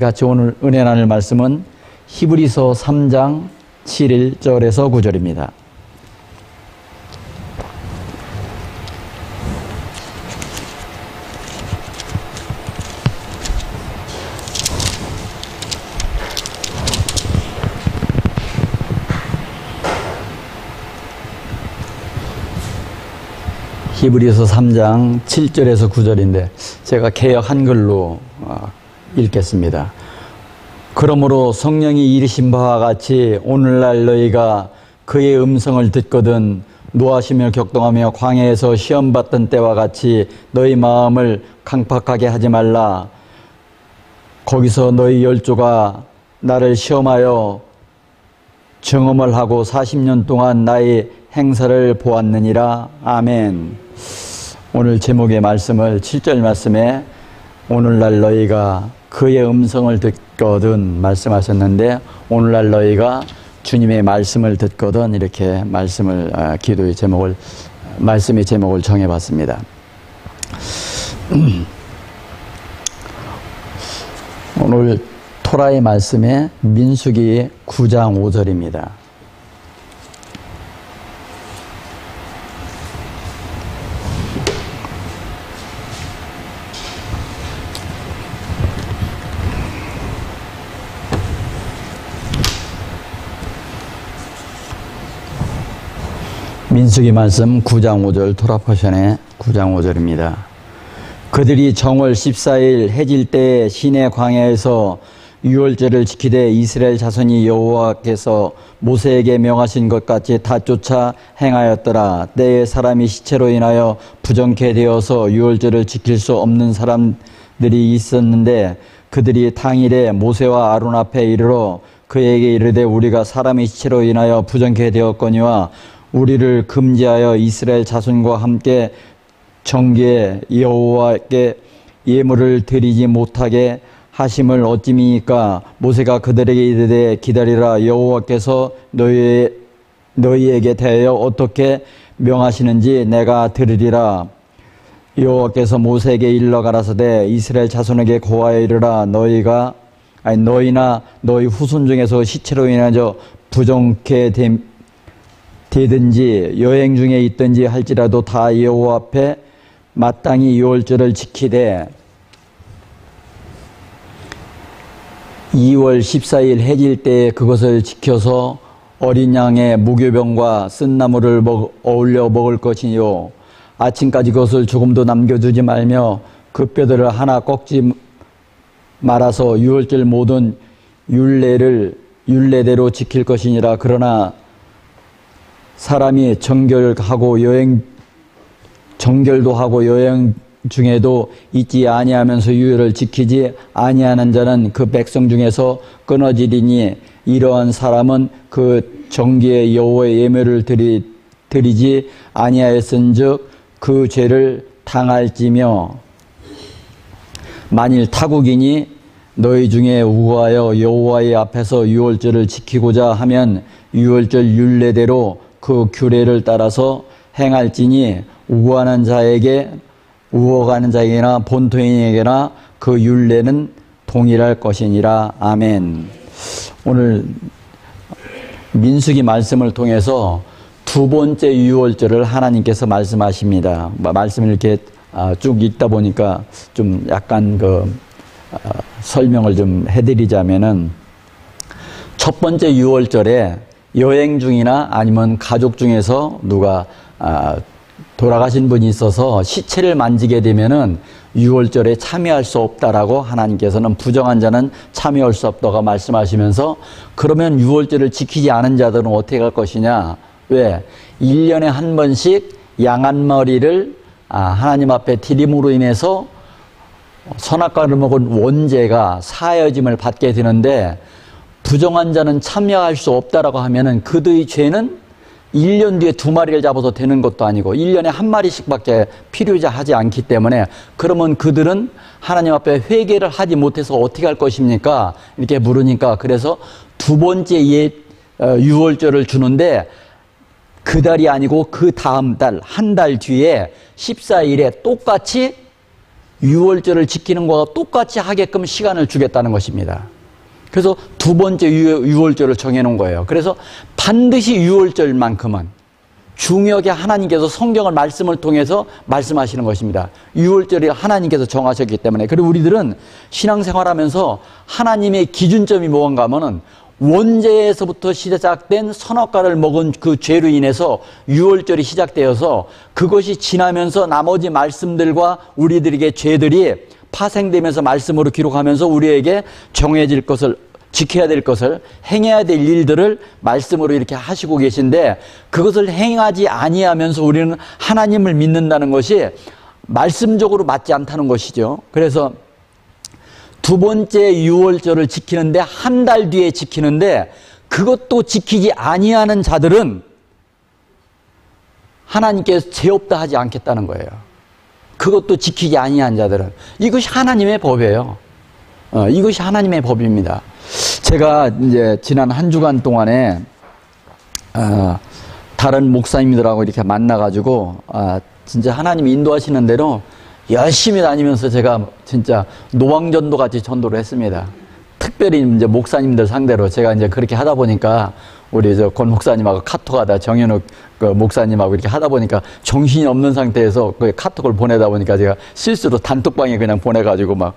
같이 오늘 은혜 나눌 말씀은 히브리서 3장 7절에서 9절입니다. 히브리서 3장 7절에서 9절인데 제가 개역 한글로 읽겠습니다. 그러므로 성령이 이르신 바와 같이 오늘날 너희가 그의 음성을 듣거든 노하시며 격동하며 광야에서 시험받던 때와 같이 너희 마음을 강팍하게 하지 말라. 거기서 너희 열조가 나를 시험하여 정험을 하고 40년 동안 나의 행사를 보았느니라. 아멘. 오늘 제목의 말씀을 7절 말씀에 오늘날 너희가 그의 음성을 듣거든 말씀하셨는데 오늘날 너희가 주님의 말씀을 듣거든 이렇게 말씀을 기도의 제목을 말씀의 제목을 정해봤습니다. 오늘 토라의 말씀에 민수기 9장 5절입니다. 민수기 말씀 9장 5절 토라포션의 9장 5절입니다. 그들이 정월 14일 해질 때에 시내 광야에서 유월절을 지키되 이스라엘 자손이 여호와께서 모세에게 명하신 것 같이 다 쫓아 행하였더라. 때에 사람이 시체로 인하여 부정케 되어서 유월절을 지킬 수 없는 사람들이 있었는데 그들이 당일에 모세와 아론 앞에 이르러 그에게 이르되 우리가 사람의 시체로 인하여 부정케 되었거니와 우리를 금지하여 이스라엘 자손과 함께 정기에 여호와께 예물을 드리지 못하게 하심을 어찌미니까. 모세가 그들에게 이르되 기다리라. 여호와께서 너희에게 대하여 어떻게 명하시는지 내가 들으리라. 여호와께서 모세에게 일러 가라사대 이스라엘 자손에게 고하여 이르라. 너희나 너희 후손 중에서 시체로 인하여 부정케 되든지 여행 중에 있든지 할지라도 다 여호와 앞에 마땅히 유월절을 지키되 2월 14일 해질 때에 그것을 지켜서 어린 양의 무교병과 쓴나물을 어울려 먹을 것이요 아침까지 그것을 조금도 남겨두지 말며 그 뼈들을 하나 꺾지 말아서 유월절 모든 율례대로 지킬 것이니라. 그러나 사람이 정결도 하고 여행 중에도 잊지 아니하면서 유월을 지키지 아니하는 자는 그 백성 중에서 끊어지리니 이러한 사람은 그 정기에 여호와의 예물을 드리지 아니하였은즉 그 죄를 당할지며 만일 타국이니 너희 중에 우고하여 여호와의 앞에서 유월절을 지키고자 하면 유월절 율례대로 그 규례를 따라서 행할지니 우고하는 자에게나 본토인에게나 그 율례는 동일할 것이니라. 아멘. 오늘 민수기 말씀을 통해서 두 번째 유월절을 하나님께서 말씀하십니다. 말씀을 이렇게 쭉 읽다 보니까 좀 약간 설명을 좀 해드리자면은 첫 번째 유월절에 여행 중이나 아니면 가족 중에서 누가 돌아가신 분이 있어서 시체를 만지게 되면은 유월절에 참여할 수 없다라고 하나님께서는 부정한 자는 참여할 수 없다고 말씀하시면서 그러면 유월절을 지키지 않은 자들은 어떻게 할 것이냐? 왜? 1년에 한 번씩 양 한 마리를 하나님 앞에 드림으로 인해서 선악과를 먹은 원죄가 사여짐을 받게 되는데 부정한 자는 참여할 수 없다라고 하면은 그들의 죄는 1년 뒤에 2마리를 잡아서 되는 것도 아니고 1년에 한 마리씩밖에 필요하지 않기 때문에 그러면 그들은 하나님 앞에 회개를 하지 못해서 어떻게 할 것입니까? 이렇게 물으니까 그래서 두 번째 유월절을 주는데 그 달이 아니고 그 다음 달, 한 달 뒤에 14일에 똑같이 유월절을 지키는 것과 똑같이 하게끔 시간을 주겠다는 것입니다. 그래서 두 번째 유월절을 정해놓은 거예요. 그래서 반드시 유월절만큼은 중요하게 하나님께서 성경을 말씀을 통해서 말씀하시는 것입니다. 유월절이 하나님께서 정하셨기 때문에. 그리고 우리들은 신앙생활하면서 하나님의 기준점이 뭔가 하면은 원죄에서부터 시작된 선악과를 먹은 그 죄로 인해서 유월절이 시작되어서 그것이 지나면서 나머지 말씀들과 우리들에게 죄들이 파생되면서 말씀으로 기록하면서 우리에게 정해질 것을, 지켜야 될 것을, 행해야 될 일들을 말씀으로 이렇게 하시고 계신데, 그것을 행하지 아니하면서 우리는 하나님을 믿는다는 것이 말씀적으로 맞지 않다는 것이죠. 그래서 두 번째 유월절을 지키는데 한 달 뒤에 지키는데 그것도 지키지 아니하는 자들은 하나님께서 죄 없다 하지 않겠다는 거예요. 그것도 지키지 아니한 자들은. 이것이 하나님의 법이에요. 이것이 하나님의 법입니다. 제가 이제 지난 한 주간 동안에 다른 목사님들하고 이렇게 만나가지고 진짜 하나님이 인도하시는 대로 열심히 다니면서 제가 진짜 노왕전도 같이 전도를 했습니다. 특별히 이제 목사님들 상대로 제가 이제 그렇게 하다 보니까 우리 권 목사님하고 카톡하다 정현욱 그 목사님하고 이렇게 하다 보니까 정신이 없는 상태에서 그 카톡을 보내다 보니까 제가 실수로 단톡방에 그냥 보내가지고 막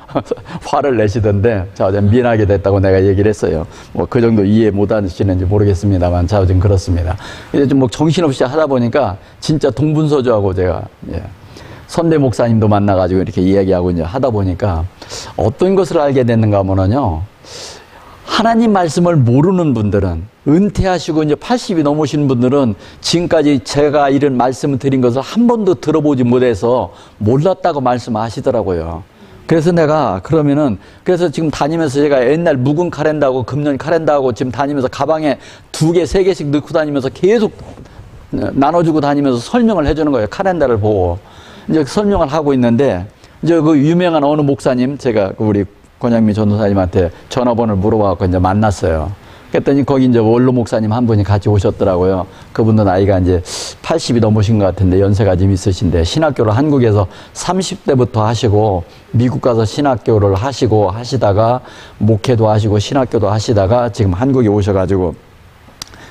화를 내시던데 자, 좀 미안하게 됐다고 내가 얘기를 했어요. 뭐 그 정도 이해 못 하시는지 모르겠습니다만 자, 좀 그렇습니다. 이제 좀 뭐 정신없이 하다 보니까 진짜 동분서주하고 제가 선대 목사님도 만나가지고 이렇게 이야기하고 이제 하다 보니까 어떤 것을 알게 됐는가 하면요. 하나님 말씀을 모르는 분들은, 은퇴하시고 이제 80이 넘으신 분들은 지금까지 제가 이런 말씀을 드린 것을 한 번도 들어보지 못해서 몰랐다고 말씀하시더라고요. 그래서 내가 그러면은, 그래서 지금 다니면서 제가 옛날 묵은 카렌다하고 금년 카렌다하고 지금 다니면서 가방에 2개, 3개씩 넣고 다니면서 계속 나눠주고 다니면서 설명을 해주는 거예요. 카렌다를 보고. 이제 설명을 하고 있는데, 이제 그 유명한 어느 목사님, 제가 우리 권양미 전도사님한테 전화번호를 물어봐갖고 이제 만났어요. 그랬더니 거기 이제 원로 목사님 한 분이 같이 오셨더라고요. 그분도 나이가 이제 80이 넘으신 것 같은데 연세가 좀 있으신데 신학교를 한국에서 30대부터 하시고 미국 가서 신학교를 하시고 하시다가 목회도 하시고 신학교도 하시다가 지금 한국에 오셔가지고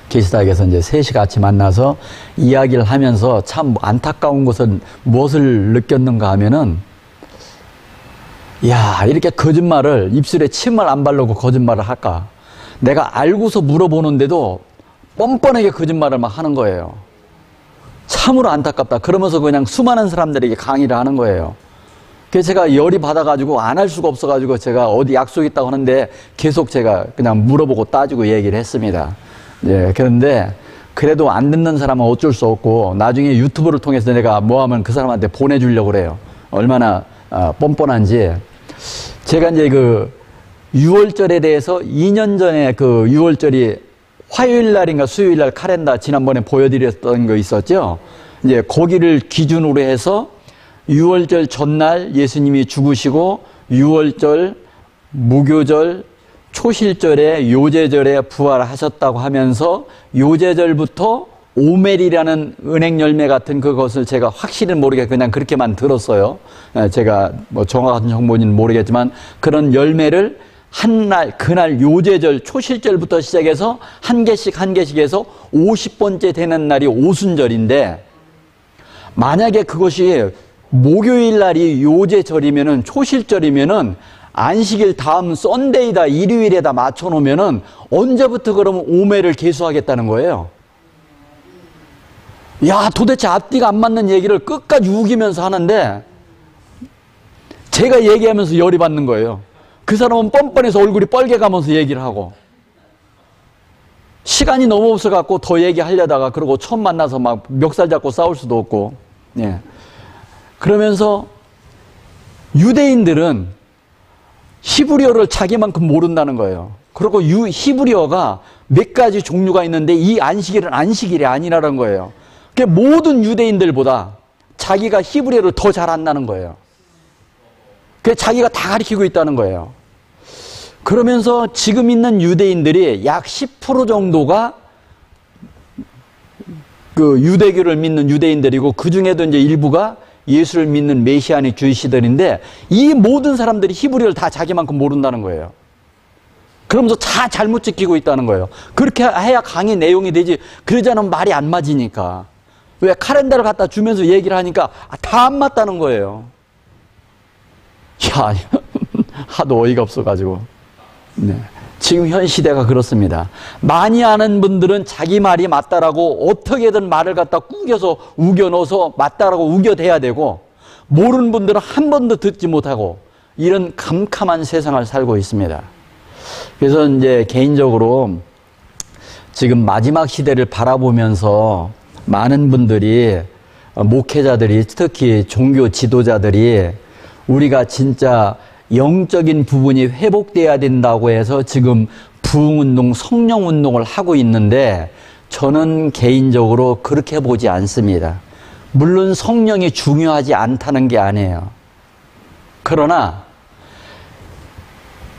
계시다에서 이제 셋이 같이 만나서 이야기를 하면서 참 안타까운 것은 무엇을 느꼈는가 하면은 야, 이렇게 거짓말을 입술에 침을 안 바르고 거짓말을 할까? 내가 알고서 물어보는데도 뻔뻔하게 거짓말을 막 하는 거예요. 참으로 안타깝다. 그러면서 그냥 수많은 사람들에게 강의를 하는 거예요. 그래서 제가 열이 받아가지고 안 할 수가 없어가지고 제가 어디 약속 있다고 하는데 계속 제가 그냥 물어보고 따지고 얘기를 했습니다. 예, 그런데 그래도 안 듣는 사람은 어쩔 수 없고 나중에 유튜브를 통해서 내가 뭐 하면 그 사람한테 보내주려고 그래요. 얼마나 뻔뻔한지. 제가 이제 그 유월절에 대해서 2년 전에 그 유월절이 화요일 날인가 수요일 날 카렌다 지난번에 보여드렸던 거 있었죠. 이제 거기를 기준으로 해서 유월절 전날 예수님이 죽으시고 유월절, 무교절, 초실절에 요제절에 부활하셨다고 하면서 요제절부터 오멜이라는 은행 열매 같은 그것을 제가 확실히 모르게 그냥 그렇게만 들었어요. 제가 뭐 정확한 정보는 모르겠지만 그런 열매를 한날 그날 요제절 초실절부터 시작해서 한 개씩 한 개씩 해서 50번째 되는 날이 오순절인데 만약에 그것이 목요일 날이 요제절이면은 초실절이면은 안식일 다음 썬데이다 일요일에다 맞춰 놓으면은 언제부터 그러면 오멜을 계수하겠다는 거예요. 야, 도대체 앞뒤가 안 맞는 얘기를 끝까지 우기면서 하는데 제가 얘기하면서 열이 받는 거예요. 그 사람은 뻔뻔해서 얼굴이 빨개가면서 얘기를 하고 시간이 너무 없어갖고 더 얘기하려다가 그러고 처음 만나서 막 멱살 잡고 싸울 수도 없고 예. 그러면서 유대인들은 히브리어를 자기만큼 모른다는 거예요. 그리고 히브리어가 몇 가지 종류가 있는데 이 안식일은 안식일이 아니라는 거예요. 그러니까 모든 유대인들보다 자기가 히브리어를 더 잘한다는 거예요. 그래서 자기가 다 가르치고 있다는 거예요. 그러면서 지금 있는 유대인들이 약 10% 정도가 그 유대교를 믿는 유대인들이고 그 중에도 이제 일부가 예수를 믿는 메시아닉 주의시들인데 이 모든 사람들이 히브리어를 다 자기만큼 모른다는 거예요. 그러면서 다 잘못 지키고 있다는 거예요. 그렇게 해야 강의 내용이 되지. 그러지 않으면 말이 안 맞으니까. 왜 카렌다를 갖다 주면서 얘기를 하니까 다 안 맞다는 거예요. 야, 하도 어이가 없어가지고. 네. 지금 현 시대가 그렇습니다. 많이 아는 분들은 자기 말이 맞다라고 어떻게든 말을 갖다 꾸겨서 우겨 넣어서 맞다라고 우겨대야 되고, 모르는 분들은 한 번도 듣지 못하고 이런 캄캄한 세상을 살고 있습니다. 그래서 이제 개인적으로 지금 마지막 시대를 바라보면서 많은 분들이, 목회자들이, 특히 종교 지도자들이 우리가 진짜 영적인 부분이 회복돼야 된다고 해서 지금 부흥운동, 성령운동을 하고 있는데 저는 개인적으로 그렇게 보지 않습니다. 물론 성령이 중요하지 않다는 게 아니에요. 그러나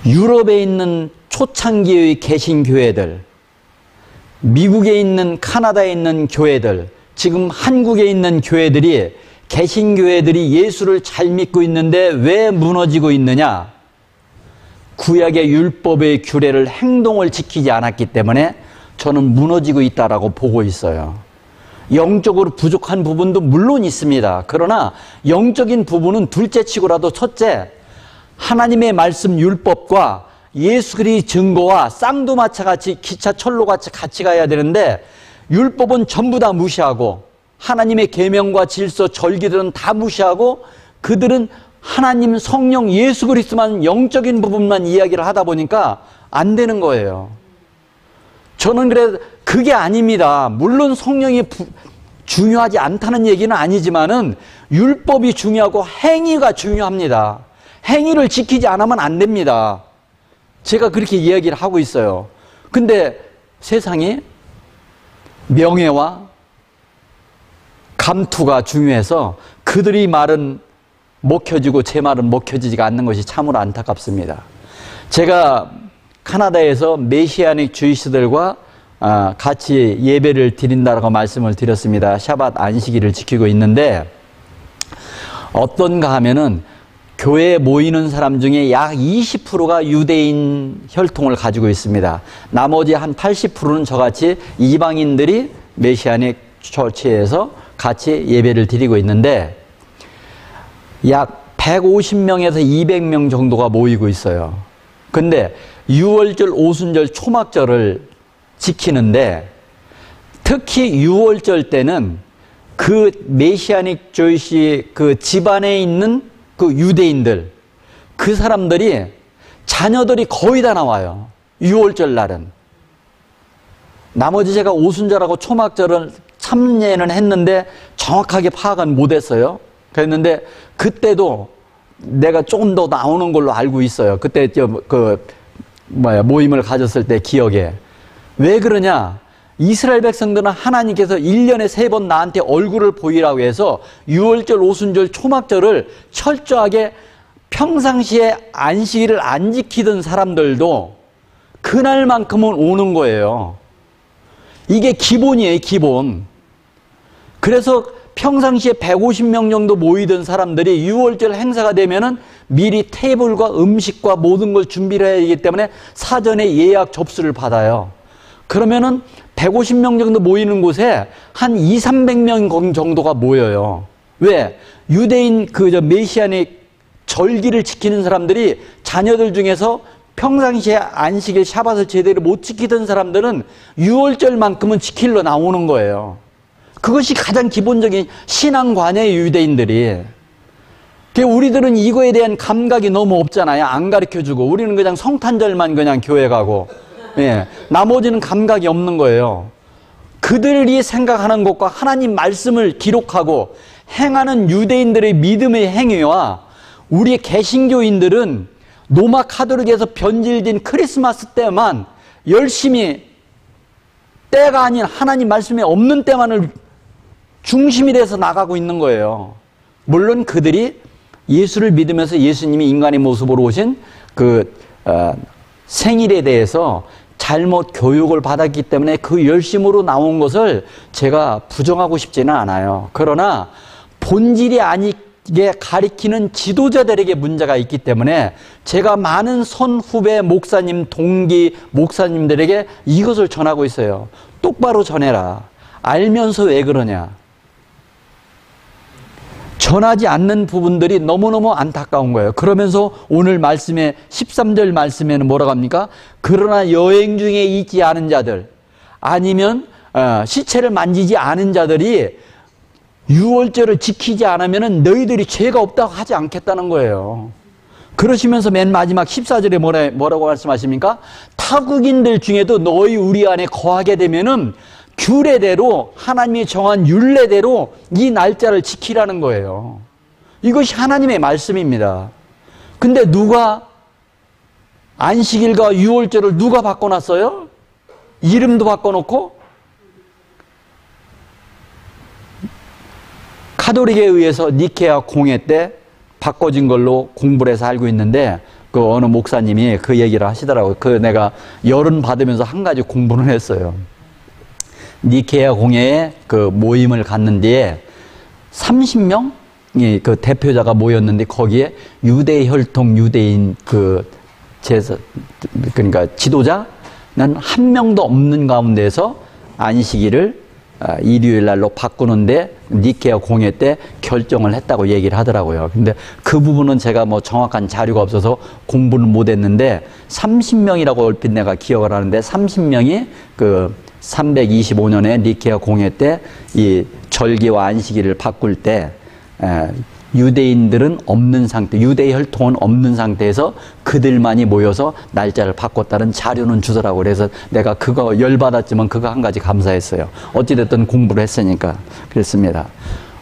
유럽에 있는 초창기의 개신교회들, 미국에 있는, 카나다에 있는 교회들, 지금 한국에 있는 교회들이, 개신교회들이 예수를 잘 믿고 있는데 왜 무너지고 있느냐? 구약의 율법의 규례를, 행동을 지키지 않았기 때문에 저는 무너지고 있다라고 보고 있어요. 영적으로 부족한 부분도 물론 있습니다. 그러나 영적인 부분은 둘째치고라도 첫째, 하나님의 말씀 율법과 예수 그리스도의 증거와 쌍두마차같이 기차 철로같이 같이 가야 되는데, 율법은 전부 다 무시하고 하나님의 계명과 질서, 절기들은 다 무시하고 그들은 하나님, 성령, 예수 그리스도만, 영적인 부분만 이야기를 하다 보니까 안 되는 거예요. 저는 그래, 그게 아닙니다. 물론 성령이 중요하지 않다는 얘기는 아니지만은 율법이 중요하고 행위가 중요합니다. 행위를 지키지 않으면 안 됩니다. 제가 그렇게 이야기를 하고 있어요. 근데 세상이 명예와 감투가 중요해서 그들이 말은 먹혀지고 제 말은 먹혀지지가 않는 것이 참으로 안타깝습니다. 제가 카나다에서 메시아닉 주이스들과 같이 예배를 드린다고 말씀을 드렸습니다. 샤밧 안식일을 지키고 있는데, 어떤가 하면은 교회에 모이는 사람 중에 약 20%가 유대인 혈통을 가지고 있습니다. 나머지 한 80%는 저같이 이방인들이 메시아닉 처치에서 같이 예배를 드리고 있는데, 약 150명에서 200명 정도가 모이고 있어요. 근데 유월절, 오순절, 초막절을 지키는데, 특히 유월절 때는 그 메시아닉 조이시 그 집안에 있는 그 유대인들, 그 사람들이, 자녀들이 거의 다 나와요. 유월절 날은. 나머지 제가 오순절하고 초막절을 참여는 했는데 정확하게 파악은 못했어요. 그랬는데 그때도 내가 조금 더 나오는 걸로 알고 있어요. 그때 모임을 가졌을 때 기억에. 왜 그러냐? 이스라엘 백성들은 하나님께서 1년에 3번 나한테 얼굴을 보이라고 해서 유월절, 오순절, 초막절을 철저하게, 평상시에 안식일을 안 지키던 사람들도 그날만큼은 오는 거예요. 이게 기본이에요, 기본. 그래서 평상시에 150명 정도 모이던 사람들이 유월절 행사가 되면은 미리 테이블과 음식과 모든 걸 준비를 해야 되기 때문에 사전에 예약 접수를 받아요. 그러면은 150명 정도 모이는 곳에 한 200~300명 정도가 모여요. 왜? 유대인 메시아닉 절기를 지키는 사람들이, 자녀들 중에서 평상시에 안식일 샤밧을 제대로 못 지키던 사람들은 유월절만큼은 지키러 나오는 거예요. 그것이 가장 기본적인 신앙관이에요, 유대인들이. 우리들은 이거에 대한 감각이 너무 없잖아요. 안 가르쳐주고. 우리는 그냥 성탄절만 그냥 교회 가고, 예, 나머지는 감각이 없는 거예요. 그들이 생각하는 것과 하나님 말씀을 기록하고 행하는 유대인들의 믿음의 행위와 우리 개신교인들은 노마 카톨릭에서 변질된 크리스마스 때만 열심히, 때가 아닌 하나님 말씀이 없는 때만을 중심이 돼서 나가고 있는 거예요. 물론 그들이 예수를 믿으면서 예수님이 인간의 모습으로 오신 생일에 대해서 잘못 교육을 받았기 때문에 그 열심으로 나온 것을 제가 부정하고 싶지는 않아요. 그러나 본질이 아니게 가리키는 지도자들에게 문제가 있기 때문에 제가 많은 선후배 목사님, 동기 목사님들에게 이것을 전하고 있어요. 똑바로 전해라. 알면서 왜 그러냐. 전하지 않는 부분들이 너무너무 안타까운 거예요. 그러면서 오늘 말씀에 13절 말씀에는 뭐라고 합니까? 그러나 여행 중에 있지 않은 자들 아니면 시체를 만지지 않은 자들이 유월절을 지키지 않으면 너희들이 죄가 없다고 하지 않겠다는 거예요. 그러시면서 맨 마지막 14절에 뭐라고 말씀하십니까? 타국인들 중에도 너희 우리 안에 거하게 되면은 규례대로 하나님이 정한 율례대로 이 날짜를 지키라는 거예요. 이것이 하나님의 말씀입니다. 근데 누가 안식일과 유월절을 누가 바꿔놨어요? 이름도 바꿔놓고 카톨릭에 의해서 니케아 공회 때 바꿔진 걸로 공부를 해서 알고 있는데 그 어느 목사님이 그 얘기를 하시더라고요. 내가 열은 받으면서 한 가지 공부를 했어요. 니케아 공회에 그 모임을 갔는 뒤에 30명이 그 대표자가 모였는데 거기에 유대 혈통 유대인 그러니까 지도자는 한 명도 없는 가운데서 안식일을 일요일 날로 바꾸는데 니케아 공회 때 결정을 했다고 얘기를 하더라고요. 근데 그 부분은 제가 뭐 정확한 자료가 없어서 공부는 못 했는데 30명이라고 얼핏 내가 기억을 하는데 30명이 그 325년에 니케아 공회 때 이 절기와 안식일을 바꿀 때 유대인들은 없는 상태, 유대 혈통은 없는 상태에서 그들만이 모여서 날짜를 바꿨다는 자료는 주더라고요. 그래서 내가 그거 열받았지만 그거 한 가지 감사했어요. 어찌됐든 공부를 했으니까 그렇습니다.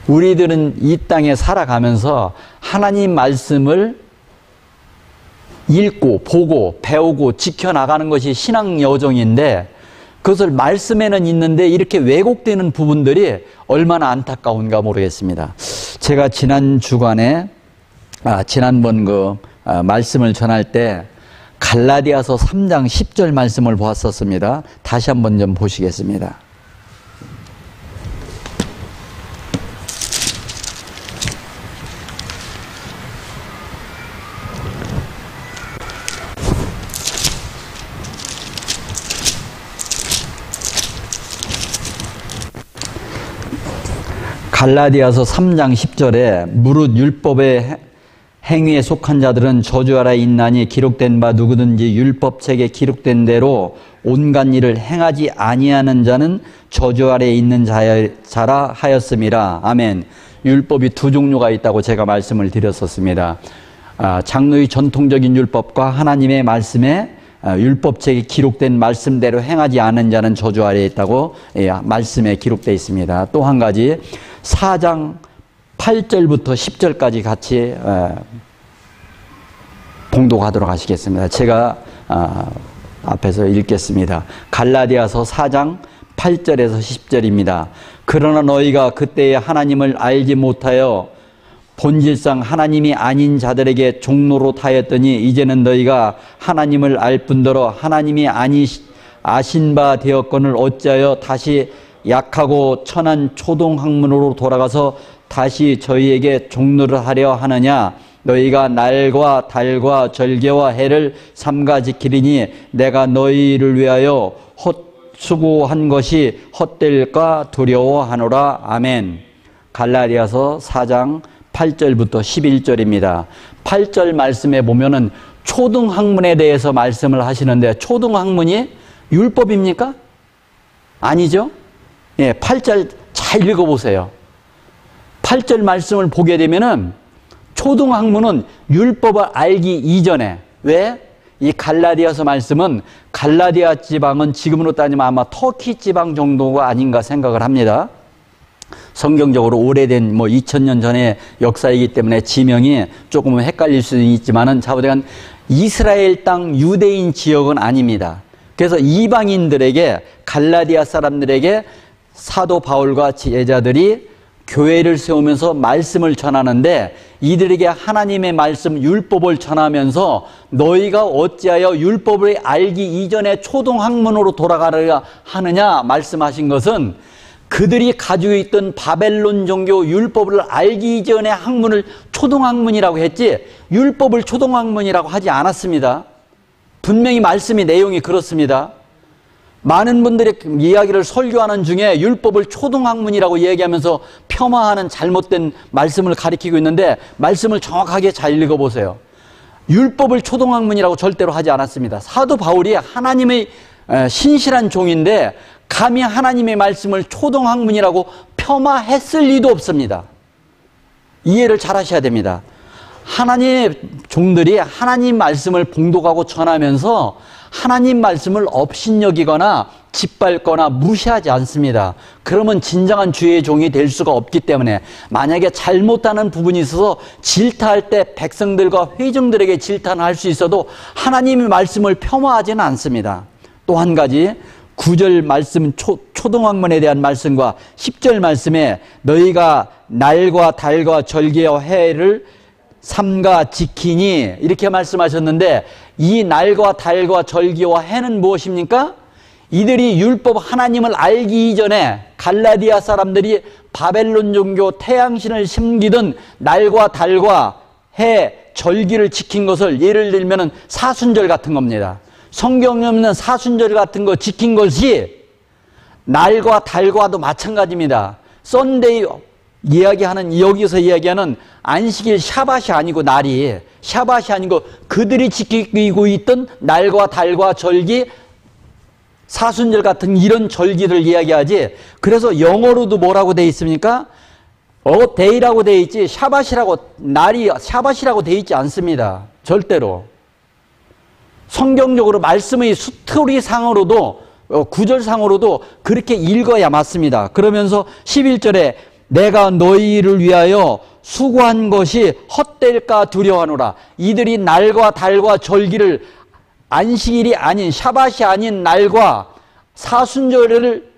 우리들은 이 땅에 살아가면서 하나님 말씀을 읽고 보고 배우고 지켜나가는 것이 신앙 여정인데 그것을 말씀에는 있는데 이렇게 왜곡되는 부분들이 얼마나 안타까운가 모르겠습니다. 제가 지난 주간에 지난번 말씀을 전할 때 갈라디아서 3장 10절 말씀을 보았었습니다. 다시 한번 좀 보시겠습니다. 갈라디아서 3장 10절에 무릇 율법의 행위에 속한 자들은 저주 아래 있나니 기록된 바 누구든지 율법책에 기록된 대로 온갖 일을 행하지 아니하는 자는 저주 아래 있는 자라 하였음이라. 아멘. 율법이 두 종류가 있다고 제가 말씀을 드렸었습니다. 장로의 전통적인 율법과 하나님의 말씀에 율법책에 기록된 말씀대로 행하지 않은 자는 저주 아래에 있다고 말씀에 기록되어 있습니다. 또 한 가지 4장 8절부터 10절까지 같이 봉독하도록 하시겠습니다. 제가 앞에서 읽겠습니다. 갈라디아서 4장 8절에서 10절입니다. 그러나 너희가 그때의 하나님을 알지 못하여 본질상 하나님이 아닌 자들에게 종로로 하였더니 이제는 너희가 하나님을 알 뿐더러 하나님이 아신 바 되었거늘 어찌하여 다시 약하고 천한 초동학문으로 돌아가서 다시 저희에게 종로를 하려 하느냐. 너희가 날과 달과 절개와 해를 삼가 지키리니 내가 너희를 위하여 수고한 것이 헛될까 두려워하노라. 아멘. 갈라디아서 4장 8절부터 11절입니다. 8절 말씀에 보면은 초등학문에 대해서 말씀을 하시는데 초등학문이 율법입니까? 아니죠? 예, 8절 잘 읽어보세요. 8절 말씀을 보게 되면은 초등학문은 율법을 알기 이전에 왜? 이 갈라디아서 말씀은 갈라디아 지방은 지금으로 따지면 아마 터키 지방 정도가 아닌가 생각을 합니다. 성경적으로 오래된 2000년 전의 역사이기 때문에 지명이 조금은 헷갈릴 수는 있지만은 자우대간 이스라엘 땅 유대인 지역은 아닙니다. 그래서 이방인들에게 갈라디아 사람들에게 사도 바울과 제자들이 교회를 세우면서 말씀을 전하는데 이들에게 하나님의 말씀 율법을 전하면서 너희가 어찌하여 율법을 알기 이전에 초등학문으로 돌아가려 하느냐 말씀하신 것은 그들이 가지고 있던 바벨론 종교 율법을 알기 이전의 학문을 초등학문이라고 했지 율법을 초등학문이라고 하지 않았습니다. 분명히 말씀의 내용이 그렇습니다. 많은 분들이 이야기를 설교하는 중에 율법을 초등학문이라고 얘기하면서 폄하하는 잘못된 말씀을 가리키고 있는데 말씀을 정확하게 잘 읽어보세요. 율법을 초등학문이라고 절대로 하지 않았습니다. 사도 바울이 하나님의 신실한 종인데 감히 하나님의 말씀을 초등학문이라고 폄하했을 리도 없습니다. 이해를 잘 하셔야 됩니다. 하나님의 종들이 하나님 말씀을 봉독하고 전하면서 하나님 말씀을 업신여기거나 짓밟거나 무시하지 않습니다. 그러면 진정한 주의 종이 될 수가 없기 때문에 만약에 잘못하는 부분이 있어서 질타할 때 백성들과 회중들에게 질타는 할 수 있어도 하나님의 말씀을 폄하하지는 않습니다. 또 한 가지 9절 말씀 초등학문에 대한 말씀과 10절 말씀에 너희가 날과 달과 절기와 해를 삼가 지키니 이렇게 말씀하셨는데 이 날과 달과 절기와 해는 무엇입니까? 이들이 율법 하나님을 알기 이전에 갈라디아 사람들이 바벨론 종교 태양신을 섬기던 날과 달과 해, 절기를 지킨 것을 예를 들면 사순절 같은 겁니다. 성경에 없는 사순절 같은 거 지킨 것이 날과 달과도 마찬가지입니다. 썬데이 이야기하는 여기서 이야기하는 안식일 샤밧이 아니고 날이 샤밧이 아니고 그들이 지키고 있던 날과 달과 절기 사순절 같은 이런 절기를 이야기하지 그래서 영어로도 뭐라고 돼 있습니까? 데이라고 돼 있지 샤밧이라고 날이 샤밧이라고 돼 있지 않습니다. 절대로. 성경적으로 말씀의 스토리상으로도 구절상으로도 그렇게 읽어야 맞습니다. 그러면서 11절에 내가 너희를 위하여 수고한 것이 헛될까 두려워하노라. 이들이 날과 달과 절기를 안식일이 아닌 샤밧이 아닌 날과 사순절을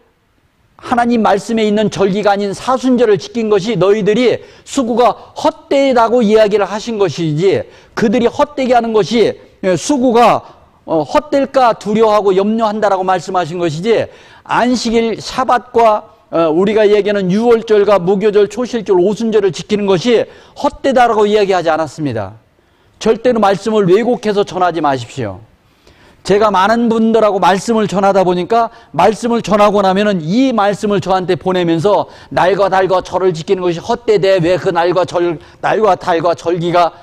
하나님 말씀에 있는 절기가 아닌 사순절을 지킨 것이 너희들이 수고가 헛되다고 이야기를 하신 것이지 그들이 헛되게 하는 것이 수고가 헛될까 두려워하고 염려한다라고 말씀하신 것이지 안식일 샤밧과 우리가 얘기하는 유월절과 무교절, 초실절, 오순절을 지키는 것이 헛되다라고 이야기하지 않았습니다. 절대로 말씀을 왜곡해서 전하지 마십시오. 제가 많은 분들하고 말씀을 전하다 보니까 말씀을 전하고 나면은 이 말씀을 저한테 보내면서 날과 달과 절을 지키는 것이 헛되대. 왜 그 날과 달과 절기가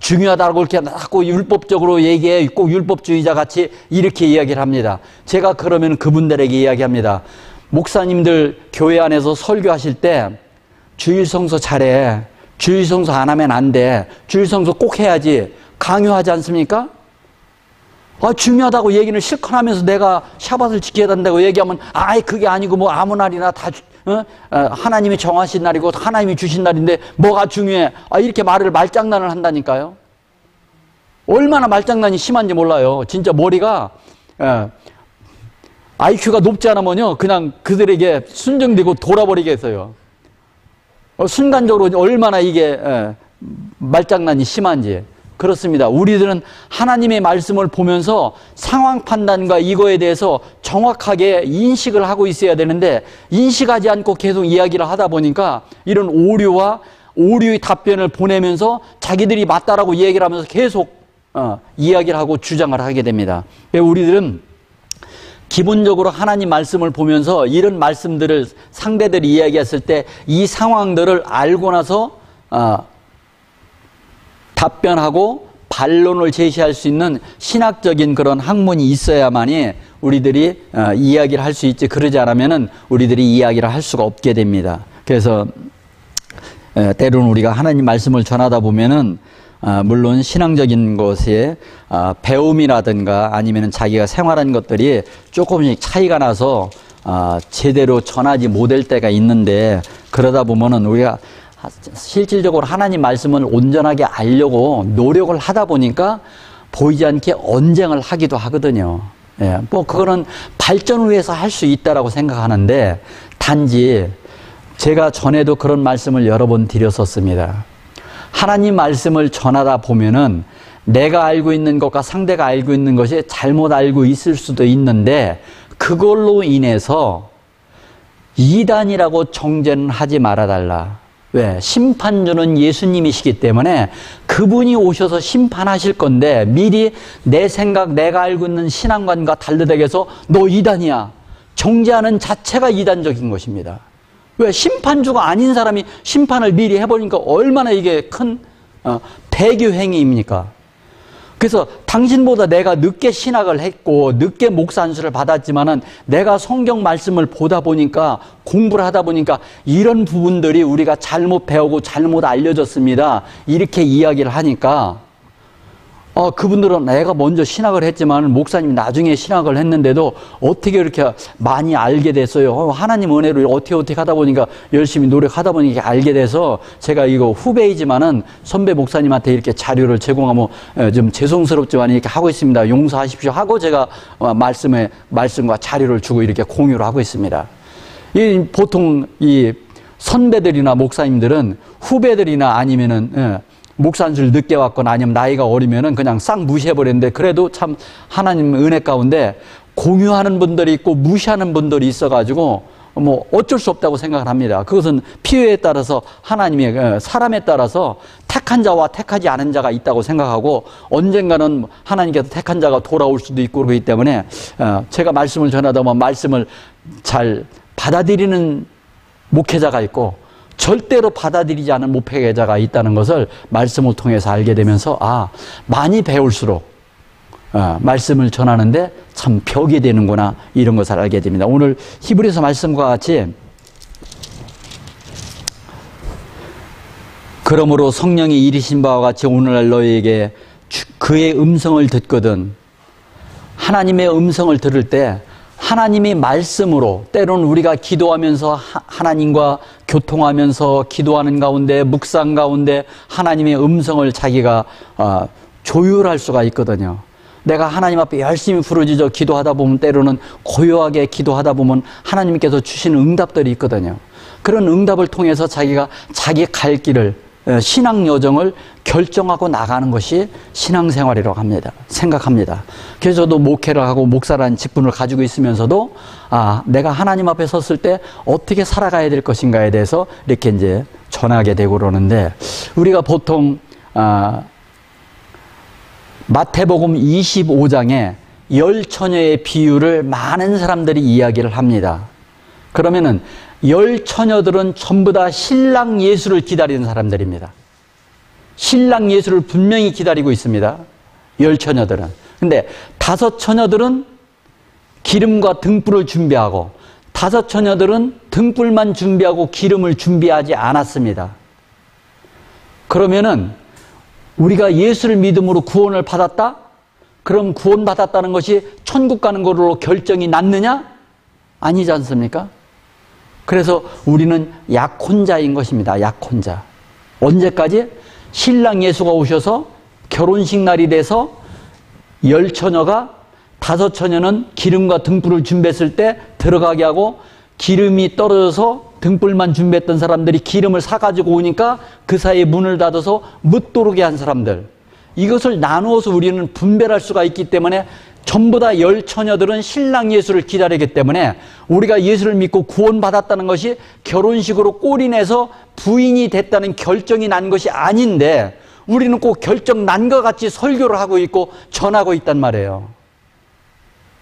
중요하다고 이렇게 자꾸 율법적으로 얘기해. 꼭 율법주의자 같이 이렇게 이야기를 합니다. 제가 그러면 그분들에게 이야기합니다. 목사님들 교회 안에서 설교하실 때 주일성서 잘해. 주일성서 안 하면 안 돼. 주일성서 꼭 해야지. 강요하지 않습니까? 중요하다고 얘기는 실컷 하면서 내가 샤밧을 지켜야 된다고 얘기하면 그게 아니고 뭐 아무 날이나 다 하나님이 정하신 날이고 하나님이 주신 날인데 뭐가 중요해. 이렇게 말장난을 한다니까요. 얼마나 말장난이 심한지 몰라요. 진짜 머리가 IQ가 높지 않으면요 그냥 그들에게 순정되고 돌아버리겠어요. 순간적으로 얼마나 이게 말장난이 심한지. 그렇습니다. 우리들은 하나님의 말씀을 보면서 상황 판단과 이거에 대해서 정확하게 인식을 하고 있어야 되는데 인식하지 않고 계속 이야기를 하다 보니까 이런 오류의 답변을 보내면서 자기들이 맞다라고 얘기를 하면서 계속 이야기를 하고 주장을 하게 됩니다. 우리들은 기본적으로 하나님 말씀을 보면서 이런 말씀들을 상대들이 이야기했을 때 이 상황들을 알고 나서 답변하고 반론을 제시할 수 있는 신학적인 그런 학문이 있어야만이 우리들이 이야기를 할 수 있지 그러지 않으면은 우리들이 이야기를 할 수가 없게 됩니다. 그래서 때로는 우리가 하나님 말씀을 전하다 보면은 물론 신앙적인 것에 배움이라든가 아니면은 자기가 생활한 것들이 조금씩 차이가 나서 제대로 전하지 못할 때가 있는데 그러다 보면은 우리가 실질적으로 하나님 말씀을 온전하게 알려고 노력을 하다 보니까 보이지 않게 언쟁을 하기도 하거든요. 그거는 발전을 위해서 할 수 있다라고 생각하는데 단지 제가 전에도 그런 말씀을 여러 번 드렸었습니다. 하나님 말씀을 전하다 보면은 내가 알고 있는 것과 상대가 알고 있는 것이 잘못 알고 있을 수도 있는데 그걸로 인해서 이단이라고 정죄는 하지 말아달라. 왜? 심판주는 예수님이시기 때문에 그분이 오셔서 심판하실 건데 미리 내 생각, 내가 알고 있는 신앙관과 달르되게서 너 이단이야. 정죄하는 자체가 이단적인 것입니다. 왜? 심판주가 아닌 사람이 심판을 미리 해버리니까 얼마나 이게 큰 배교행위입니까? 그래서 당신보다 내가 늦게 신학을 했고 늦게 목사 안수를 받았지만은 내가 성경 말씀을 보다 보니까 공부를 하다 보니까 이런 부분들이 우리가 잘못 배우고 잘못 알려졌습니다. 이렇게 이야기를 하니까 그분들은 내가 먼저 신학을 했지만 목사님이 나중에 신학을 했는데도 어떻게 이렇게 많이 알게 됐어요. 하나님 은혜로 어떻게 하다 보니까 열심히 노력하다 보니까 알게 돼서 제가 이거 후배이지만은 선배 목사님한테 이렇게 자료를 제공하면 좀 죄송스럽지만 이렇게 하고 있습니다. 용서하십시오 하고 제가 말씀과 자료를 주고 이렇게 공유를 하고 있습니다. 보통 이 선배들이나 목사님들은 후배들이나 아니면은 목사 안수를 늦게 왔거나 아니면 나이가 어리면은 그냥 싹 무시해버렸는데 그래도 참 하나님 은혜 가운데 공유하는 분들이 있고 무시하는 분들이 있어가지고 뭐 어쩔 수 없다고 생각을 합니다. 그것은 필요에 따라서 하나님의 사람에 따라서 택한 자와 택하지 않은 자가 있다고 생각하고 언젠가는 하나님께서 택한 자가 돌아올 수도 있고 그렇기 때문에 제가 말씀을 전하다 보면 말씀을 잘 받아들이는 목회자가 있고 절대로 받아들이지 않은 목회자가 있다는 것을 말씀을 통해서 알게 되면서 많이 배울수록 말씀을 전하는데 참 벽이 되는구나 이런 것을 알게 됩니다. 오늘 히브리서 말씀과 같이 그러므로 성령이 이르신 바와 같이 오늘날 너희에게 그의 음성을 듣거든 하나님의 음성을 들을 때 하나님이 말씀으로 때로는 우리가 기도하면서 하나님과 교통하면서 기도하는 가운데 묵상 가운데 하나님의 음성을 자기가 조율할 수가 있거든요. 내가 하나님 앞에 열심히 부르짖어 기도하다 보면 때로는 고요하게 기도하다 보면 하나님께서 주시는 응답들이 있거든요. 그런 응답을 통해서 자기가 자기 갈 길을 신앙 여정을 결정하고 나가는 것이 신앙생활이라고 생각합니다. 그래서 저도 목회를 하고 목사라는 직분을 가지고 있으면서도 내가 하나님 앞에 섰을 때 어떻게 살아가야 될 것인가에 대해서 이렇게 이제 전하게 되고 그러는데 우리가 보통 마태복음 25장에 10처녀의 비유를 많은 사람들이 이야기를 합니다. 그러면은 10처녀들은 전부 다 신랑 예수를 기다리는 사람들입니다. 신랑 예수를 분명히 기다리고 있습니다. 10처녀들은. 근데 5처녀들은 기름과 등불을 준비하고 5처녀들은 등불만 준비하고 기름을 준비하지 않았습니다. 그러면은 우리가 예수를 믿음으로 구원을 받았다? 그럼 구원받았다는 것이 천국 가는 것으로 결정이 났느냐? 아니지 않습니까? 그래서 우리는 약혼자인 것입니다. 약혼자. 언제까지? 신랑 예수가 오셔서 결혼식 날이 돼서 10처녀가 5처녀는 기름과 등불을 준비했을 때 들어가게 하고 기름이 떨어져서 등불만 준비했던 사람들이 기름을 사가지고 오니까 그 사이에 문을 닫아서 못 들어오게 한 사람들. 이것을 나누어서 우리는 분별할 수가 있기 때문에 전부 다 10처녀들은 신랑 예수를 기다리기 때문에 우리가 예수를 믿고 구원받았다는 것이 결혼식으로 꼴인해서 부인이 됐다는 결정이 난 것이 아닌데 우리는 꼭 결정 난 것 같이 설교를 하고 있고 전하고 있단 말이에요.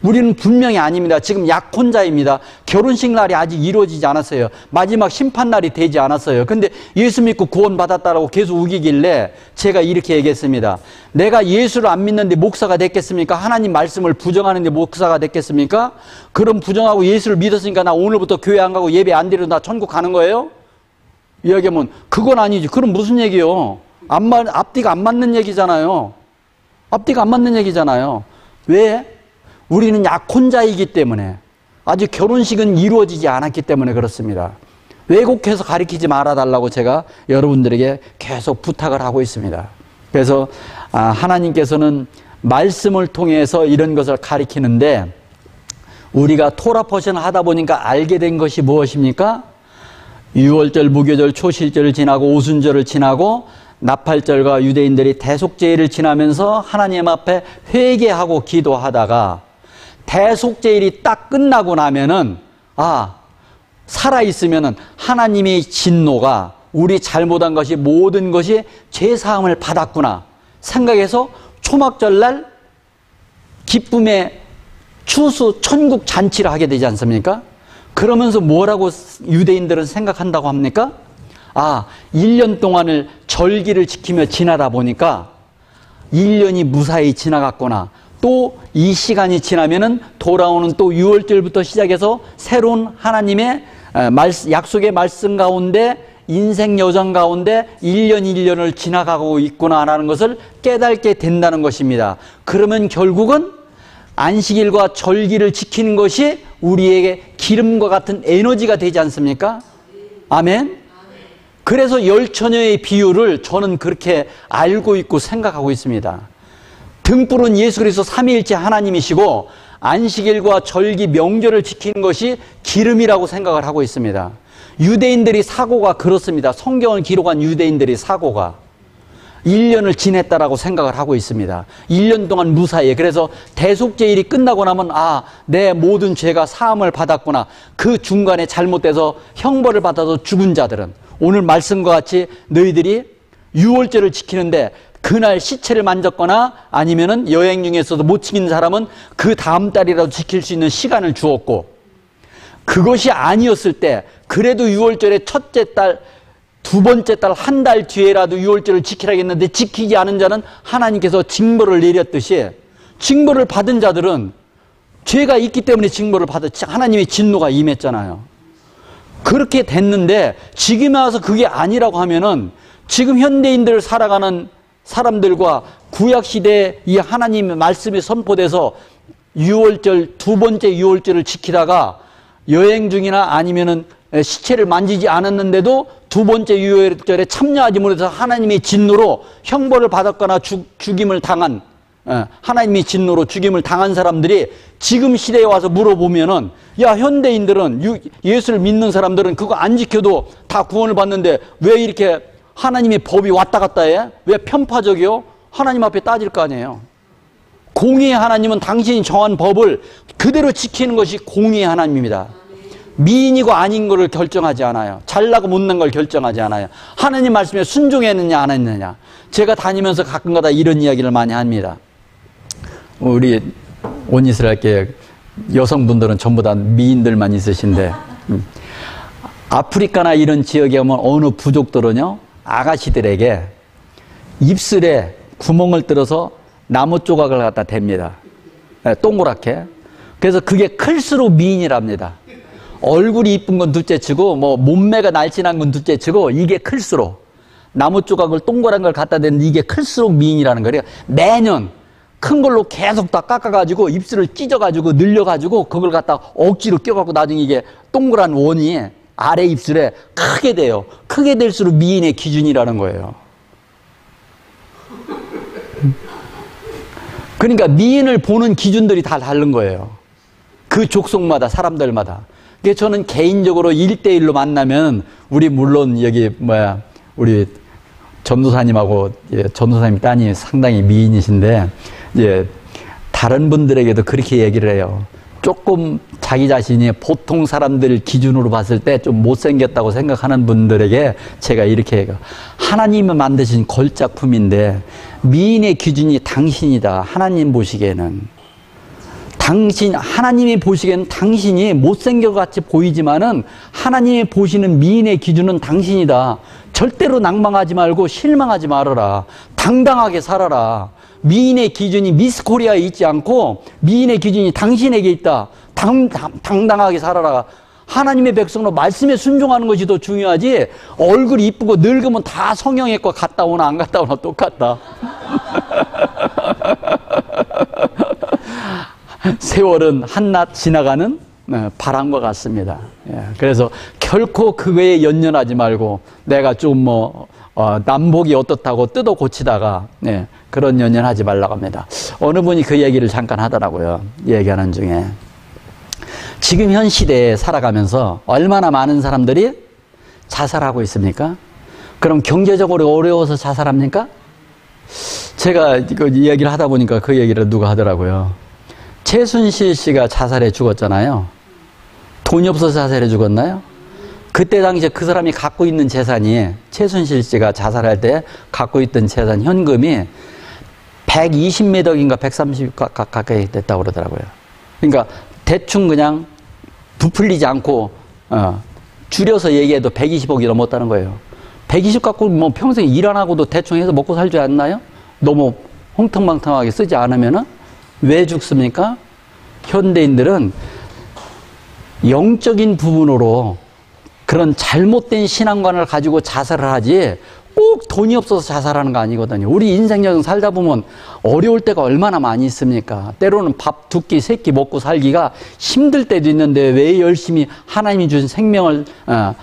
우리는 분명히 아닙니다. 지금 약혼자입니다. 결혼식 날이 아직 이루어지지 않았어요. 마지막 심판날이 되지 않았어요. 근데 예수 믿고 구원받았다라고 계속 우기길래 제가 이렇게 얘기했습니다. 내가 예수를 안 믿는데 목사가 됐겠습니까? 하나님 말씀을 부정하는데 목사가 됐겠습니까? 그럼 부정하고 예수를 믿었으니까 나 오늘부터 교회 안 가고 예배 안 드려도 나 천국 가는 거예요? 이야기하면 그건 아니지. 그럼 무슨 얘기요? 앞뒤가 안 맞는 얘기잖아요. 앞뒤가 안 맞는 얘기잖아요. 왜? 우리는 약혼자이기 때문에 아직 결혼식은 이루어지지 않았기 때문에 그렇습니다. 왜곡해서 가르치지 말아달라고 제가 여러분들에게 계속 부탁을 하고 있습니다. 그래서 하나님께서는 말씀을 통해서 이런 것을 가르치는데 우리가 토라 포션을 하다 보니까 알게 된 것이 무엇입니까? 유월절, 무교절, 초실절을 지나고 오순절을 지나고 나팔절과 유대인들이 대속제일을 지나면서 하나님 앞에 회개하고 기도하다가 대속제일이 딱 끝나고 나면은 살아있으면은 하나님의 진노가 우리 잘못한 것이 모든 것이 죄사함을 받았구나 생각해서 초막절날 기쁨의 추수 천국 잔치를 하게 되지 않습니까? 그러면서 뭐라고 유대인들은 생각한다고 합니까? 1년 동안을 절기를 지키며 지나다 보니까 1년이 무사히 지나갔구나. 또 이 시간이 지나면은 돌아오는 또 6월절부터 시작해서 새로운 하나님의 약속의 말씀 가운데 인생 여정 가운데 1년 1년을 지나가고 있구나라는 것을 깨닫게 된다는 것입니다. 그러면 결국은 안식일과 절기를 지키는 것이 우리에게 기름과 같은 에너지가 되지 않습니까? 아멘? 그래서 열처녀의 비유를 저는 그렇게 알고 있고 생각하고 있습니다. 등불은 예수 그리스도 삼위일체 하나님이시고 안식일과 절기 명절을 지키는 것이 기름이라고 생각을 하고 있습니다. 유대인들이 사고가 그렇습니다. 성경을 기록한 유대인들이 사고가 1년을 지냈다라고 생각을 하고 있습니다. 1년 동안 무사히. 그래서 대속죄일이 끝나고 나면 내 모든 죄가 사함을 받았구나. 그 중간에 잘못돼서 형벌을 받아서 죽은 자들은 오늘 말씀과 같이 너희들이 유월절을 지키는데 그날 시체를 만졌거나 아니면은 여행 중에서도 못 지킨 사람은 그 다음 달이라도 지킬 수 있는 시간을 주었고, 그것이 아니었을 때 그래도 유월절의 첫째 달, 두 번째 달, 한 달 뒤에라도 유월절을 지키라 했는데 지키지 않은 자는 하나님께서 징벌을 내렸듯이 징벌을 받은 자들은 죄가 있기 때문에 징벌을 받았지 하나님의 진노가 임했잖아요. 그렇게 됐는데 지금에 와서 그게 아니라고 하면은 지금 현대인들 살아가는 사람들과 구약시대에 이 하나님의 말씀이 선포돼서 유월절, 두 번째 유월절을 지키다가 여행 중이나 아니면은 시체를 만지지 않았는데도 두 번째 유월절에 참여하지 못해서 하나님의 진노로 형벌을 받았거나 죽임을 당한, 하나님의 진노로 죽임을 당한 사람들이 지금 시대에 와서 물어보면은, 야, 현대인들은, 예수를 믿는 사람들은 그거 안 지켜도 다 구원을 받는데 왜 이렇게 하나님의 법이 왔다 갔다 해? 왜 편파적이요? 하나님 앞에 따질 거 아니에요. 공의의 하나님은 당신이 정한 법을 그대로 지키는 것이 공의의 하나님입니다. 미인이고 아닌 것을 결정하지 않아요. 잘나고 못난 걸 결정하지 않아요. 하나님 말씀에 순종했느냐 안 했느냐. 제가 다니면서 가끔가다 이런 이야기를 많이 합니다. 우리 온이스라엘교회 여성분들은 전부 다 미인들만 있으신데, 아프리카나 이런 지역에 오면 어느 부족들은요, 아가씨들에게 입술에 구멍을 뚫어서 나무 조각을 갖다 댑니다. 동그랗게. 그래서 그게 클수록 미인이랍니다. 얼굴이 이쁜 건 둘째치고 뭐 몸매가 날씬한 건 둘째치고 이게 클수록 나무 조각을 동그란 걸 갖다 대는데 이게 클수록 미인이라는 거예요. 매년 큰 걸로 계속 다 깎아가지고 입술을 찢어가지고 늘려가지고 그걸 갖다 억지로 껴갖고 나중에 이게 동그란 원이 아래 입술에 크게 돼요. 크게 될수록 미인의 기준이라는 거예요. 그러니까 미인을 보는 기준들이 다 다른 거예요. 그 족속마다, 사람들마다. 그래서 저는 개인적으로 1대1로 만나면, 우리 물론 여기 우리 전도사님하고, 전도사님 따님이 상당히 미인이신데, 다른 분들에게도 그렇게 얘기를 해요. 조금 자기 자신이 보통 사람들 기준으로 봤을 때 좀 못생겼다고 생각하는 분들에게 제가 이렇게 해요. 하나님이 만드신 걸작품인데 미인의 기준이 당신이다. 하나님 보시기에는. 하나님이 보시기에는 당신이 못생겨같이 보이지만은 하나님이 보시는 미인의 기준은 당신이다. 절대로 낭망하지 말고 실망하지 말아라. 당당하게 살아라. 미인의 기준이 미스 코리아에 있지 않고 미인의 기준이 당신에게 있다. 당당하게 살아라. 하나님의 백성으로 말씀에 순종하는 것이 더 중요하지, 얼굴이 이쁘고 늙으면 다 성형외과 갔다 오나 안 갔다 오나 똑같다. 세월은 한낱 지나가는 바람과 같습니다. 그래서 결코 그거에 연연하지 말고 내가 좀 남복이 어떻다고 뜯어 고치다가 그런 연연하지 말라고 합니다. 어느 분이 그 얘기를 잠깐 하더라고요. 얘기하는 중에. 지금 현 시대에 살아가면서 얼마나 많은 사람들이 자살하고 있습니까? 그럼 경제적으로 어려워서 자살합니까? 제가 이거 이야기를 하다 보니까 그 얘기를 누가 하더라고요. 최순실 씨가 자살해 죽었잖아요. 돈이 없어서 자살해 죽었나요? 그때 당시에 그 사람이 갖고 있는 재산이, 최순실 씨가 자살할 때 갖고 있던 재산, 현금이 120몇 억인가 130억 가까이 됐다고 그러더라고요. 그러니까 대충 그냥 부풀리지 않고 줄여서 얘기해도 120억이 넘었다는 거예요. 120 갖고 뭐 평생 일 안 하고도 대충 해서 먹고 살지 않나요? 너무 홍탕방탕하게 쓰지 않으면은 왜 죽습니까? 현대인들은 영적인 부분으로 그런 잘못된 신앙관을 가지고 자살을 하지 꼭 돈이 없어서 자살하는 거 아니거든요. 우리 인생여정 살다 보면 어려울 때가 얼마나 많이 있습니까? 때로는 밥 두 끼, 세 끼 먹고 살기가 힘들 때도 있는데 왜 열심히 하나님이 주신 생명을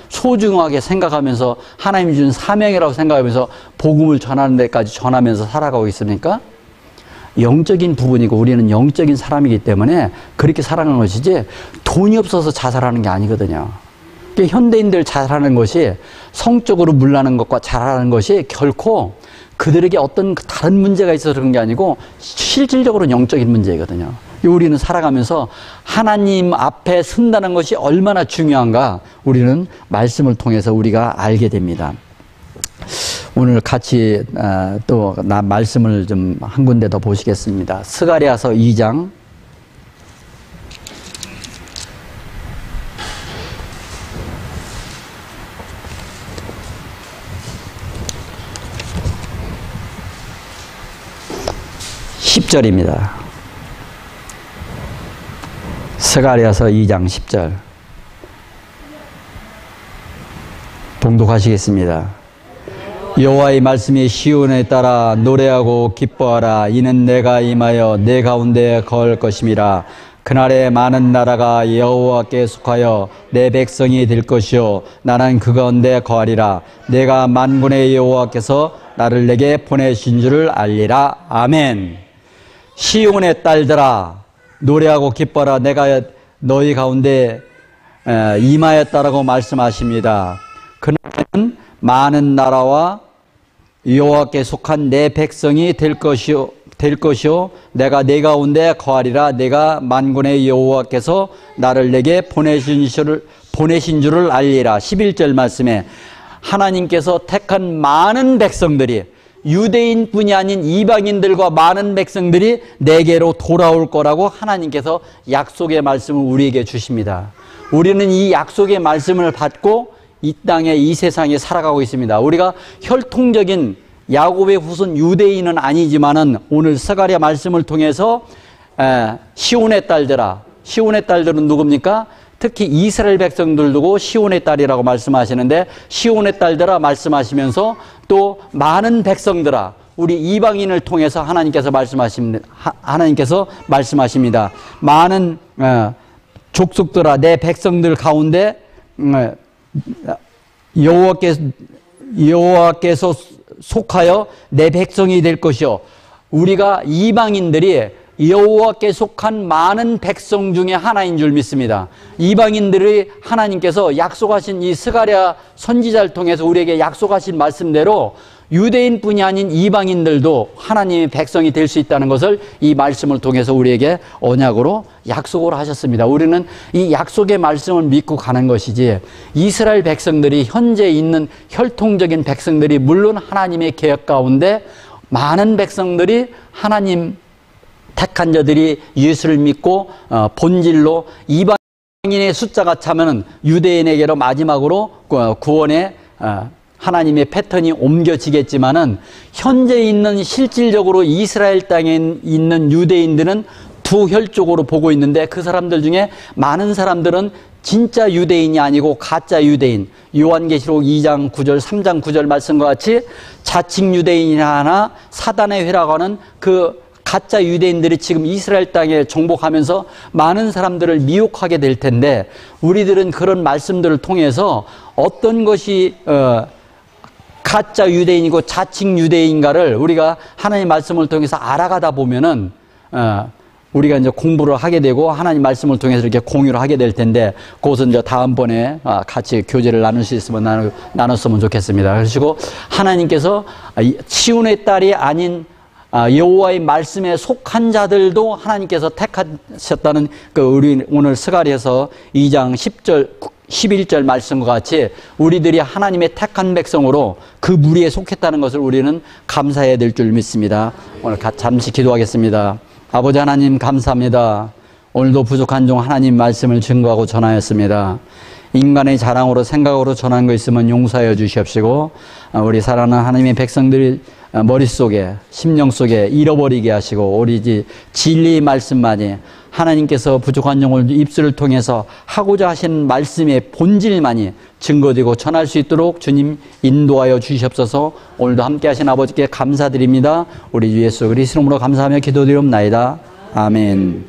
소중하게 생각하면서 하나님이 주신 사명이라고 생각하면서 복음을 전하는 데까지 전하면서 살아가고 있습니까? 영적인 부분이고 우리는 영적인 사람이기 때문에 그렇게 살아가는 것이지 돈이 없어서 자살하는 게 아니거든요. 현대인들 자살하는 것이 성적으로 물나는 것과 자살하는 것이 결코 그들에게 어떤 다른 문제가 있어서 그런 게 아니고 실질적으로는 영적인 문제거든요. 우리는 살아가면서 하나님 앞에 선다는 것이 얼마나 중요한가 우리는 말씀을 통해서 우리가 알게 됩니다. 오늘 같이 또 말씀을 좀 한 군데 더 보시겠습니다. 스가랴서 2장 10절입니다. 스가랴서 2장 10절 봉독하시겠습니다. 여호와의 말씀이 시온에 따라 노래하고 기뻐하라. 이는 내가 임하여 내 가운데 거할 것임이라. 그날에 많은 나라가 여호와께 속하여 내 백성이 될 것이요 나는 그 가운데 거하리라. 내가 만군의 여호와께서 나를 내게 보내신 줄을 알리라. 아멘. 시온의 딸들아 노래하고 기뻐라. 내가 너희 가운데 임하였다라고 말씀하십니다. 그날은 많은 나라와 여호와께 속한 내 백성이 될 것이요 내가 내 가운데 거하리라. 내가 만군의 여호와께서 나를 내게 보내신 줄을 알리라. 11절 말씀에 하나님께서 택한 많은 백성들이 유대인뿐이 아닌 이방인들과 많은 백성들이 내게로 돌아올 거라고 하나님께서 약속의 말씀을 우리에게 주십니다. 우리는 이 약속의 말씀을 받고 이 땅에 이 세상에 살아가고 있습니다. 우리가 혈통적인 야곱의 후손 유대인은 아니지만은 오늘 스가랴 말씀을 통해서 시온의 딸들아, 시온의 딸들은 누굽니까? 특히 이스라엘 백성들 두고 시온의 딸이라고 말씀하시는데 시온의 딸들아 말씀하시면서 또 많은 백성들아 우리 이방인을 통해서 하나님께서 말씀하십니다. 많은 족속들아 내 백성들 가운데 여호와께서 속하여 내 백성이 될 것이요. 우리가 이방인들이 여호와께 속한 많은 백성 중에 하나인 줄 믿습니다. 이방인들이 하나님께서 약속하신 이 스가랴 선지자를 통해서 우리에게 약속하신 말씀대로 유대인뿐이 아닌 이방인들도 하나님의 백성이 될 수 있다는 것을 이 말씀을 통해서 우리에게 언약으로 약속을 하셨습니다. 우리는 이 약속의 말씀을 믿고 가는 것이지 이스라엘 백성들이 현재 있는 혈통적인 백성들이 물론 하나님의 계획 가운데 많은 백성들이 하나님 택한 자들이 예수를 믿고 본질로 이방인의 숫자가 차면은 유대인에게로 마지막으로 구원의 하나님의 패턴이 옮겨지겠지만은 현재 있는 실질적으로 이스라엘 땅에 있는 유대인들은 두 혈족으로 보고 있는데 그 사람들 중에 많은 사람들은 진짜 유대인이 아니고 가짜 유대인, 요한계시록 2장 9절 3장 9절 말씀과 같이 자칭 유대인이 하나 사단의 회라고 하는 그 가짜 유대인들이 지금 이스라엘 땅에 정복하면서 많은 사람들을 미혹하게 될 텐데 우리들은 그런 말씀들을 통해서 어떤 것이 가짜 유대인이고 자칭 유대인가를 우리가 하나님 말씀을 통해서 알아가다 보면은 우리가 이제 공부를 하게 되고 하나님 말씀을 통해서 이렇게 공유를 하게 될 텐데 그것은 이제 다음번에 같이 교제를 나눌 수 있으면 나눴으면 좋겠습니다. 그러시고 하나님께서 시온의 딸이 아닌 여호와의 말씀에 속한 자들도 하나님께서 택하셨다는 우리 오늘 스가랴서 2장 10절 11절 말씀과 같이 우리들이 하나님의 택한 백성으로 그 무리에 속했다는 것을 우리는 감사해야 될 줄 믿습니다. 오늘 잠시 기도하겠습니다. 아버지 하나님 감사합니다. 오늘도 부족한 종 하나님 말씀을 증거하고 전하였습니다. 인간의 자랑으로 생각으로 전한 거 있으면 용서하여 주시옵시고 우리 사랑하는 하나님의 백성들 머릿속에 심령 속에 잃어버리게 하시고 오리지 진리의 말씀만이 하나님께서 부족한 영을 입술을 통해서 하고자 하시는 말씀의 본질만이 증거되고 전할 수 있도록 주님 인도하여 주시옵소서. 오늘도 함께 하신 아버지께 감사드립니다. 우리 주 예수 그리스도 이름으로 감사하며 기도드리옵나이다. 아멘.